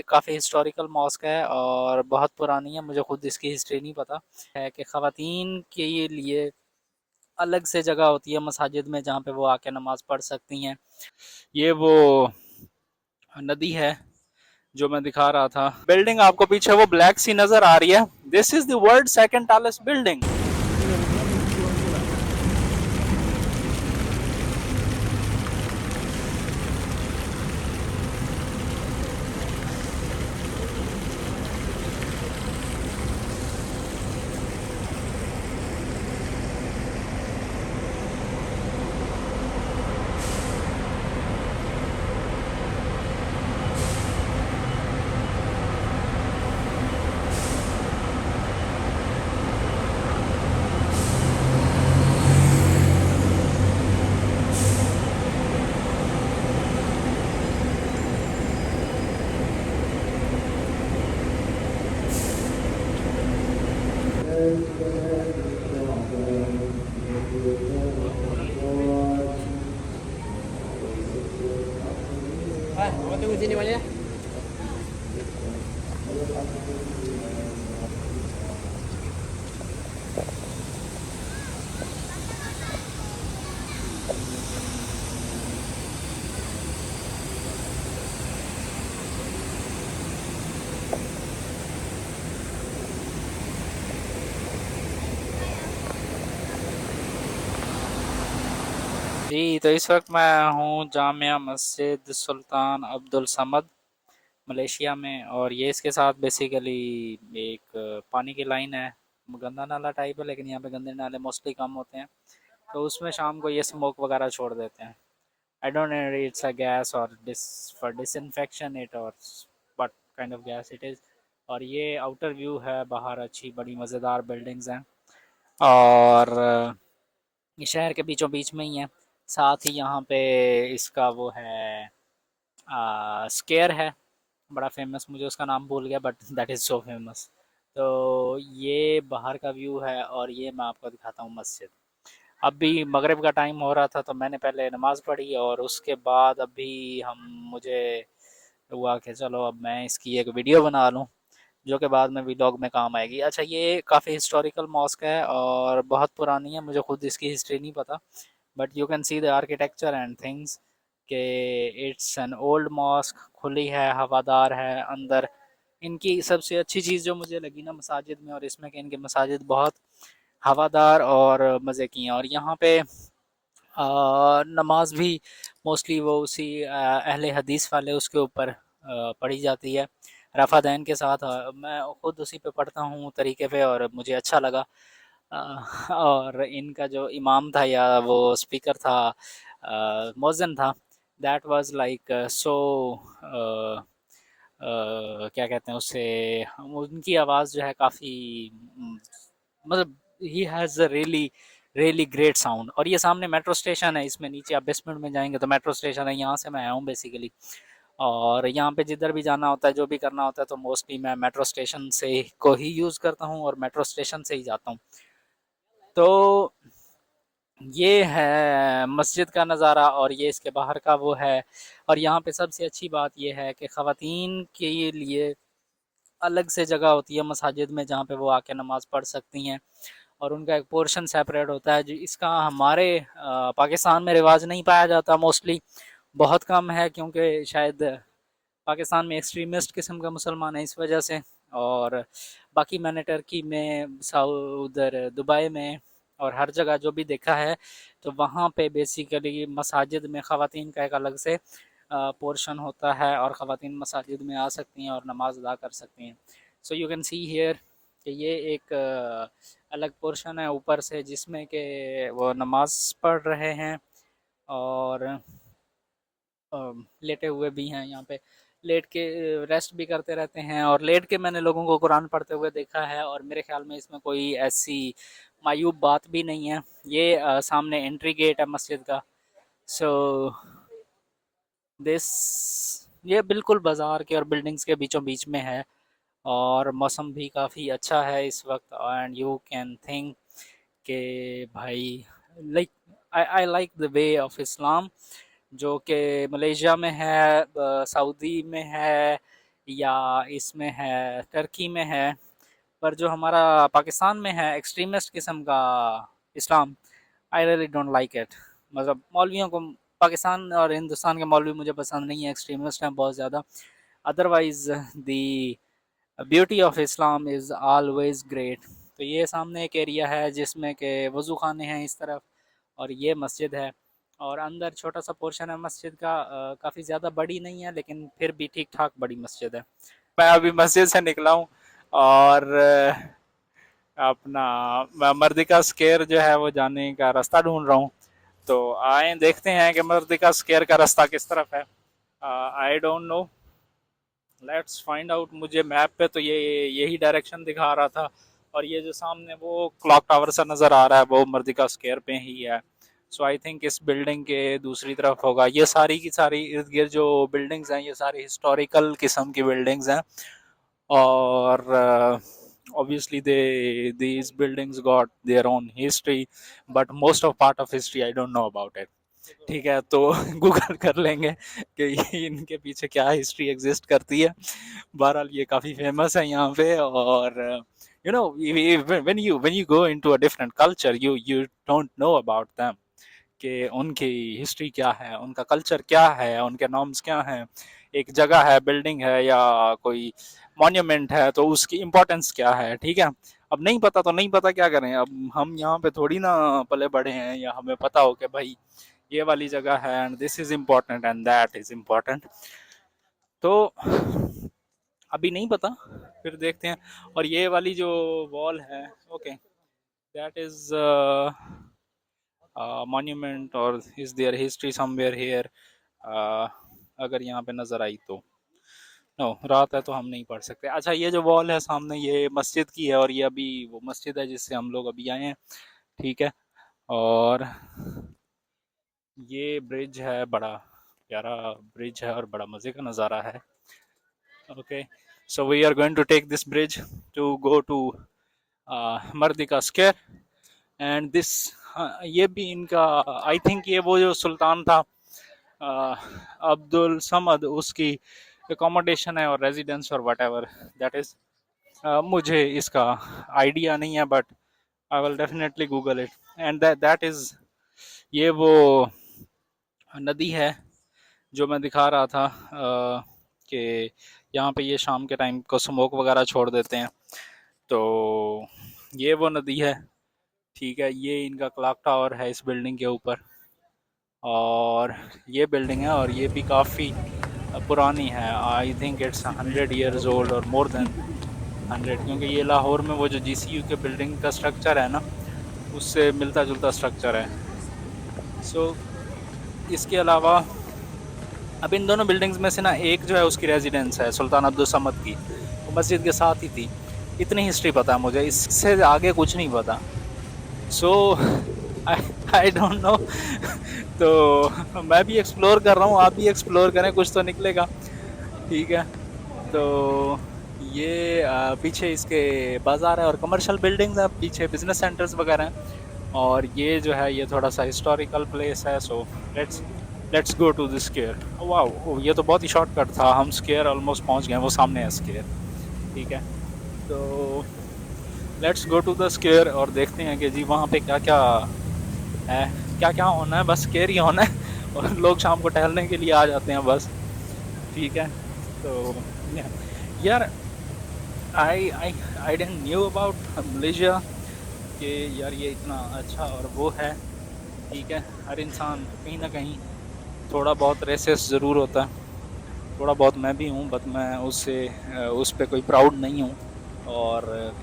काफ़ी historical mask है और बहुत पुरानी है। मुझे खुद इसकी हिस्ट्री नहीं पता है कि ख़वातीन के लिए अलग से जगह होती है मसाजिद में जहाँ पे वो आके नमाज पढ़ सकती हैं। ये वो नदी है जो मैं दिखा रहा था। बिल्डिंग आपको पीछे वो ब्लैक सी नज़र आ रही है। This is the world second tallest building. Tunggu sini Mal ya. जी, तो इस वक्त मैं हूँ जामिया मस्जिद सुल्तान अब्दुल समद मलेशिया में। और ये इसके साथ बेसिकली एक पानी की लाइन है। गंदा नाला टाइप है लेकिन यहाँ पे गंदे नाले मोस्टली कम होते हैं, तो उसमें शाम को ये स्मोक वगैरह छोड़ देते हैं। आई don't no it's a gas और दिस फॉर डिसइंफेक्शन इट और what kind of gas it is. और ये आउटर व्यू है बाहर, अच्छी बड़ी मज़ेदार बिल्डिंग्स हैं। और ये शहर के बीचों बीच में ही है। साथ ही यहाँ पे इसका वो है स्केयर है बड़ा फेमस। मुझे उसका नाम भूल गया but that is so famous. तो ये बाहर का व्यू है और ये मैं आपको दिखाता हूँ मस्जिद। अभी मगरिब का टाइम हो रहा था तो मैंने पहले नमाज़ पढ़ी और उसके बाद अभी हम मुझे हुआ कि चलो अब मैं इसकी एक वीडियो बना लूँ जो कि बाद में व्लॉग में काम आएगी। अच्छा, ये काफ़ी हिस्टोरिकल मॉस्क है और बहुत पुरानी है। मुझे खुद इसकी हिस्ट्री नहीं पता but you can see the architecture and things के इट्स एन ओल्ड मॉस्क। खुली है, हवादार है अंदर। इनकी सबसे अच्छी चीज़ जो मुझे लगी ना मसाजिद में और इसमें कि इनके मसाजिद बहुत हवादार और मज़े की हैं। और यहाँ पे नमाज भी मोस्टली वो उसी अहले हदीस वाले उसके ऊपर पढ़ी जाती है रफ़ादैन के साथ। मैं खुद उसी पे पढ़ता हूँ तरीके पे और मुझे अच्छा लगा। और इनका जो इमाम था या वो स्पीकर था, मौज़िन था, दैट वाज लाइक सो क्या कहते हैं उसे, उनकी आवाज़ जो है काफ़ी मतलब he has a really really great sound. और ये सामने मेट्रो स्टेशन है, इसमें नीचे आप बेसमेंट में जाएंगे तो मेट्रो स्टेशन है। यहाँ से मैं आया हूँ बेसिकली और यहाँ पे जिधर भी जाना होता है, जो भी करना होता है, तो मोस्टली मैं मेट्रो स्टेशन से को ही यूज़ करता हूँ और मेट्रो स्टेशन से ही जाता हूँ। तो ये है मस्जिद का नज़ारा और ये इसके बाहर का वो है। और यहाँ पे सबसे अच्छी बात ये है कि ख़वातीन के लिए अलग से जगह होती है मसाजिद में जहाँ पे वो आके नमाज़ पढ़ सकती हैं और उनका एक पोर्शन सेपरेट होता है। जो इसका हमारे पाकिस्तान में रिवाज नहीं पाया जाता, मोस्टली बहुत कम है क्योंकि शायद पाकिस्तान में एक्सट्रीमिस्ट किस्म का मुसलमान है इस वजह से। और बाकी मैंने टर्की में, उधर दुबई में और हर जगह जो भी देखा है तो वहाँ पे बेसिकली मसाजिद में ख़वातीन का एक अलग से पोर्शन होता है और ख़वातीन मसाजिद में आ सकती हैं और नमाज अदा कर सकती हैं। सो यू कैन सी हियर कि ये एक अलग पोर्शन है ऊपर से जिसमें कि वो नमाज पढ़ रहे हैं और लेटे हुए भी हैं यहाँ पे। लेट के रेस्ट भी करते रहते हैं और लेट के मैंने लोगों को कुरान पढ़ते हुए देखा है और मेरे ख्याल में इसमें कोई ऐसी मायूब बात भी नहीं है। ये सामने एंट्री गेट है मस्जिद का। सो दिस ये बिल्कुल बाज़ार के और बिल्डिंग्स के बीचों बीच में है और मौसम भी काफ़ी अच्छा है इस वक्त। एंड यू कैन थिंक के भाई like I like the way of Islam जो कि मलेशिया में है, सऊदी में है, या इसमें है, टर्की में है। पर जो हमारा पाकिस्तान में है एक्सट्रीमिस्ट किस्म का इस्लाम, I really don't like it. मतलब मौलवियों को, पाकिस्तान और हिंदुस्तान के मौलवी मुझे पसंद नहीं है, एक्सट्रीमिस्ट हैं बहुत ज़्यादा। Otherwise the beauty of Islam is always great. तो ये सामने एक एरिया है जिसमें के वज़ू खाने हैं इस तरफ, और ये मस्जिद है। और अंदर छोटा सा पोर्शन है मस्जिद का, काफ़ी ज़्यादा बड़ी नहीं है लेकिन फिर भी ठीक ठाक बड़ी मस्जिद है। मैं अभी मस्जिद से निकला हूँ और अपना मर्दिका स्क्वायर जो है वो जाने का रास्ता ढूंढ रहा हूँ। तो आए देखते हैं कि मर्दिका स्क्वायर का रास्ता किस तरफ है। आई don't no, let's find out. मुझे मैप पे तो ये यही डायरेक्शन दिखा रहा था, और ये जो सामने वो क्लॉक टावर सा नज़र आ रहा है वो मर्दिका स्क्वायर पे ही है। सो आई थिंक इस बिल्डिंग के दूसरी तरफ होगा। ये सारी की सारी इर्द गिर्द जो बिल्डिंग्स हैं ये सारी हिस्टोरिकल किस्म की बिल्डिंग्स हैं, और obviously these buildings got their own history, but most of part of history I don't know about it। ठीक है, तो गूगल कर लेंगे कि ये इनके पीछे क्या हिस्ट्री एग्जिस्ट करती है। बहरहाल ये काफ़ी फेमस है यहाँ पे, और you know when you go into a different culture you don't know about them, कि उनकी हिस्ट्री क्या है, उनका कल्चर क्या है, उनके नॉर्म्स क्या हैं। एक जगह है, बिल्डिंग है या कोई मॉन्यूमेंट है, तो उसकी इम्पोर्टेंस क्या है। ठीक है, अब नहीं पता तो नहीं पता, क्या करें। अब हम यहाँ पे थोड़ी ना पले बड़े हैं, या हमें पता हो कि भाई ये वाली जगह है and this is important and that is important. तो अभी नहीं पता, फिर देखते हैं। और ये वाली जो वॉल है, ओके, दैट इज मॉन्यूमेंट, और is there history somewhere here. अगर यहाँ पे नज़र आई तो, नो, रात है तो हम नहीं पढ़ सकते। अच्छा, ये जो वॉल है सामने ये मस्जिद की है, और ये अभी वो मस्जिद है जिससे हम लोग अभी आए हैं। ठीक है, और ये ब्रिज है, बड़ा प्यारा ब्रिज है और बड़ा मज़े का नज़ारा है। Okay, so we are going to take this bridge to go to Merdeka square and this. ये भी इनका, आई थिंक ये वो जो सुल्तान था अब्दुल समद, उसकी एकोमोडेशन है और रेजिडेंस और वट एवर दैट इज़। मुझे इसका आइडिया नहीं है, but I will definitely Google it. And that is, ये वो नदी है जो मैं दिखा रहा था कि यहाँ पे ये शाम के टाइम को स्मोक वगैरह छोड़ देते हैं, तो ये वो नदी है। ठीक है, ये इनका क्लॉक टावर है इस बिल्डिंग के ऊपर, और ये बिल्डिंग है, और ये भी काफ़ी पुरानी है। I think it's 100 years old और मोर देन 100, क्योंकि ये लाहौर में वो जो GCU के बिल्डिंग का स्ट्रक्चर है ना, उससे मिलता जुलता स्ट्रक्चर है। सो इसके अलावा अब इन दोनों बिल्डिंग्स में से ना एक जो है उसकी रेजिडेंस है सुल्तान अब्दुल समद की, वो मस्जिद के साथ ही थी। इतनी हिस्ट्री पता है मुझे, इससे आगे कुछ नहीं पता। सो आई डोंट नो। तो मैं भी एक्सप्लोर कर रहा हूँ, आप भी एक्सप्लोर करें, कुछ तो निकलेगा। ठीक है, तो ये पीछे इसके बाज़ार है और कमर्शियल बिल्डिंग्स हैं, पीछे बिजनेस सेंटर्स वगैरह हैं, और ये जो है ये थोड़ा सा हिस्टोरिकल प्लेस है। So let's go to the square. वाह, ये तो बहुत ही शॉर्टकट था, हम स्क्वायर ऑलमोस्ट पहुंच गए, वो सामने है स्क्वायर। ठीक है, तो let's go to the square और देखते हैं कि जी वहाँ पे क्या क्या है, क्या क्या होना है। बस स्क्वायर ही होना है, और लोग शाम को टहलने के लिए आ जाते हैं बस। ठीक है, तो यार आई आई आई डेंट न्यू अबाउट मलेशिया कि यार ये इतना अच्छा और वो है। ठीक है, हर इंसान कहीं ना कहीं थोड़ा बहुत रेसिस्ट ज़रूर होता है, थोड़ा बहुत मैं भी हूँ, बट मैं उससे उस पर कोई प्राउड नहीं हूँ। और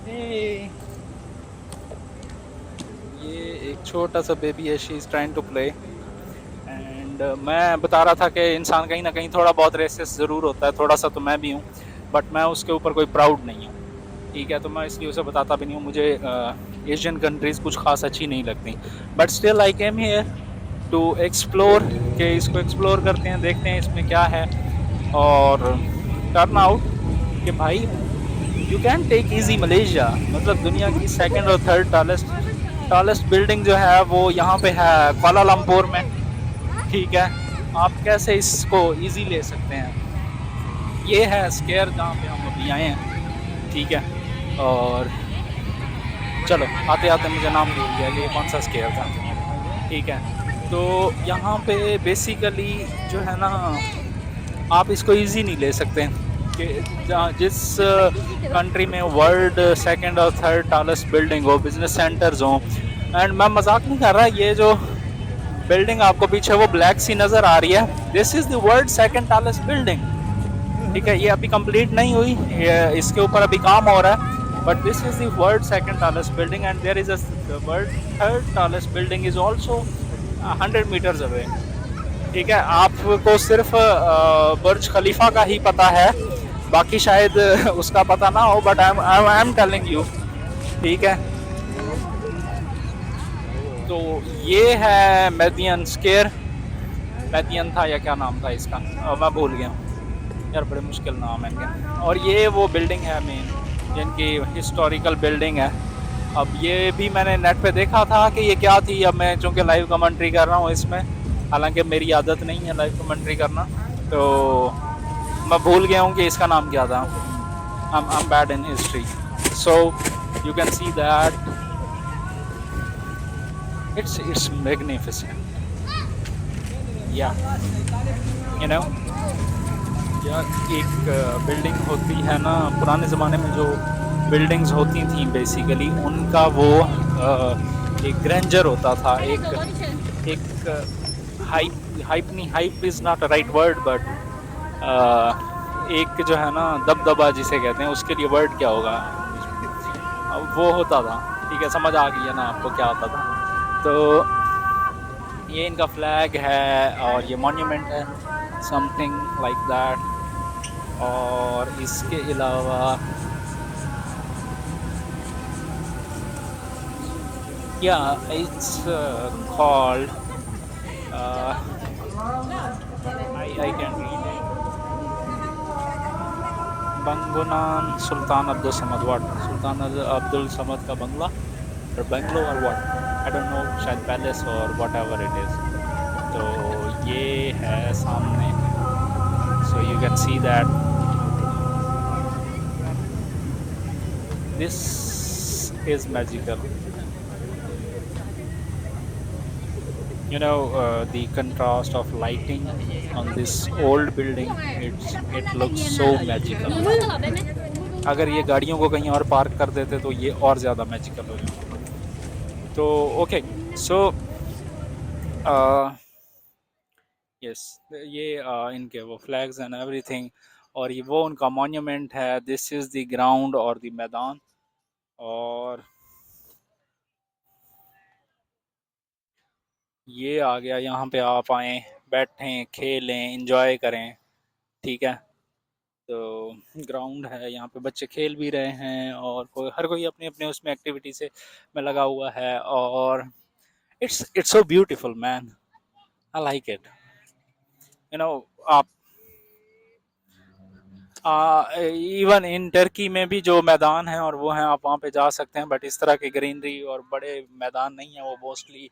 ये एक छोटा सा बेबी है, she is trying to play. And मैं बता रहा था कि इंसान कहीं ना कहीं थोड़ा बहुत रेसिस्ट ज़रूर होता है, थोड़ा सा तो मैं भी हूँ, बट मैं उसके ऊपर कोई प्राउड नहीं हूँ। ठीक है, तो मैं इसलिए उसे बताता भी नहीं हूँ। मुझे एशियन कंट्रीज़ कुछ खास अच्छी नहीं लगती, but still I came here to explore, के इसको एक्सप्लोर करते हैं, देखते हैं इसमें क्या है। और टर्न आउट कि भाई you can take easy Malaysia, मतलब दुनिया की सेकंड और थर्ड टॉलेस्ट बिल्डिंग जो है वो यहाँ पे है कुआलालंपुर में। ठीक है, आप कैसे इसको इजी ले सकते हैं। ये है स्केयर जहाँ पे हम अभी आए हैं, ठीक है। और चलो आते आते मुझे नाम भूल गया कि ये कौन सा स्केयर था, ठीक है। तो यहाँ पे बेसिकली जो है ना, आप इसको इजी नहीं ले सकते कि जहाँ जिस कंट्री में वर्ल्ड सेकंड और थर्ड टालेस्ट बिल्डिंग हो, बिजनेस सेंटर्स हो, एंड मैं मजाक नहीं कर रहा, ये जो बिल्डिंग आपको पीछे वो ब्लैक सी नजर आ रही है, this is the world second tallest building, ठीक है। ये अभी कंप्लीट नहीं हुई, ये इसके ऊपर अभी काम हो रहा है, but this is the world second tallest building and there is a world third tallest building is also 100 meters away, ठीक है। आपको सिर्फ बुर्ज खलीफा का ही पता है, बाकी शायद उसका पता ना हो, but I am telling you, ठीक है। तो ये है मेदियन स्केयर, मेदियन था या क्या नाम था इसका, मैं भूल गया यार, बड़े मुश्किल नाम है इनके। और ये वो बिल्डिंग है मेन, जिनकी हिस्टोरिकल बिल्डिंग है। अब ये भी मैंने नेट पे देखा था कि ये क्या थी, अब मैं चूंकि लाइव कमेंट्री कर रहा हूँ इसमें, हालांकि मेरी आदत नहीं है लाइव कमेंट्री करना, तो मैं भूल गया हूँ कि इसका नाम क्या था। I'm bad in history, so you can see that it's magnificent, yeah, you know। यार एक बिल्डिंग होती है ना, पुराने ज़माने में जो बिल्डिंग्स होती थी बेसिकली उनका वो एक ग्रैंडर होता था, एक हाइप, हाइप नहीं, hype is not a right word, but एक जो है ना दबदबा जिसे कहते हैं, उसके लिए वर्ड क्या होगा इंग्लिश में, वो होता था, ठीक है। समझ आ गई है ना आपको क्या होता था। तो ये इनका फ्लैग है और ये मॉन्यूमेंट है, समथिंग लाइक दैट। और इसके अलावा या it's called, I can read it, Bangunan Sultan Abdul Samad, what, Sultan Abdul Samad का बंगला और बंगलो और व्हाट, आई डोंट नो, शायद पैलेस और व्हाट एवर इट इज़। तो ये है सामने, so you can see that this is magical, you know, the contrast of lighting on this old building, it looks so magical। अगर ये गाड़ियों को कहीं और पार्क कर देते तो ये और ज़्यादा मैजिकल हो जाता। तो ओके, सो यस, ये इनके वो फ्लैग्स एंड एवरीथिंग, और ये वो उनका मॉन्यूमेंट है, दिस इज़ द ग्राउंड और द मैदान। और ये आ गया, यहाँ पे आप आएँ, बैठें, खेलें, इंजॉय करें, ठीक है। तो ग्राउंड है, यहाँ पे बच्चे खेल भी रहे हैं और कोई, हर कोई अपने अपने उसमें एक्टिविटी से में लगा हुआ है, और it's so beautiful man, I like it, you know. आप इवन इन टर्की में भी जो मैदान है और वो हैं, आप वहाँ पे जा सकते हैं, बट इस तरह की ग्रीनरी और बड़े मैदान नहीं है, वो मोस्टली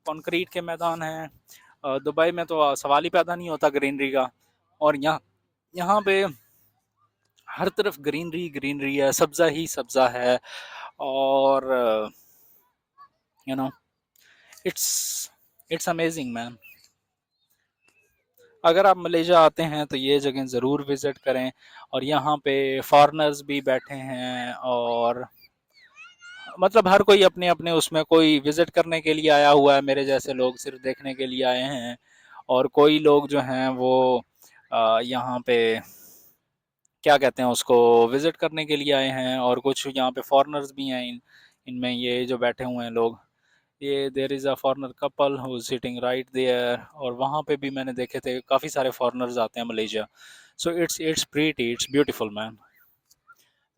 कंक्रीट के मैदान हैं। दुबई में तो सवाल ही पैदा नहीं होता ग्रीनरी का, और यहाँ यहाँ पे हर तरफ ग्रीनरी ग्रीनरी है, सब्जा ही सब्जा है। और you know, it's it's amazing man. अगर आप मलेशिया आते हैं तो ये जगह ज़रूर विज़िट करें। और यहाँ पे फॉरेनर्स भी बैठे हैं, और मतलब हर कोई अपने अपने उसमें, कोई विज़िट करने के लिए आया हुआ है, मेरे जैसे लोग सिर्फ देखने के लिए आए हैं, और कोई लोग जो हैं वो यहाँ पे क्या कहते हैं उसको, विज़िट करने के लिए आए हैं, और कुछ यहाँ पे फॉरेनर्स भी हैं, इनमें ये जो बैठे हुए हैं लोग, ये there is a foreigner couple who sitting right there, और वहाँ पे भी मैंने देखे थे काफ़ी सारे फॉरेनर्स आते हैं Malaysia. So it's pretty, it's beautiful man.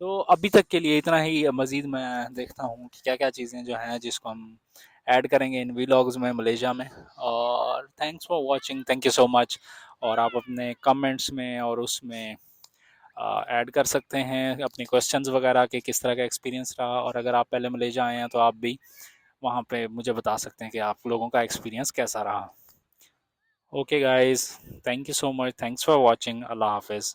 तो अभी तक के लिए इतना ही, मज़ीद मैं देखता हूँ कि क्या क्या चीज़ें जो हैं जिसको हम ऐड करेंगे इन वीलॉग्स में मलेशिया में। और thanks for watching, thank you so much. और आप अपने कमेंट्स में और उसमें ऐड कर सकते हैं अपने क्वेश्चंस वगैरह कि किस तरह का एक्सपीरियंस रहा, और अगर आप पहले मलेशिया आए हैं तो आप भी वहाँ पे मुझे बता सकते हैं कि आप लोगों का एक्सपीरियंस कैसा रहा। Okay guys, thank you so much, thanks for watching, अल्लाह हाफिज़।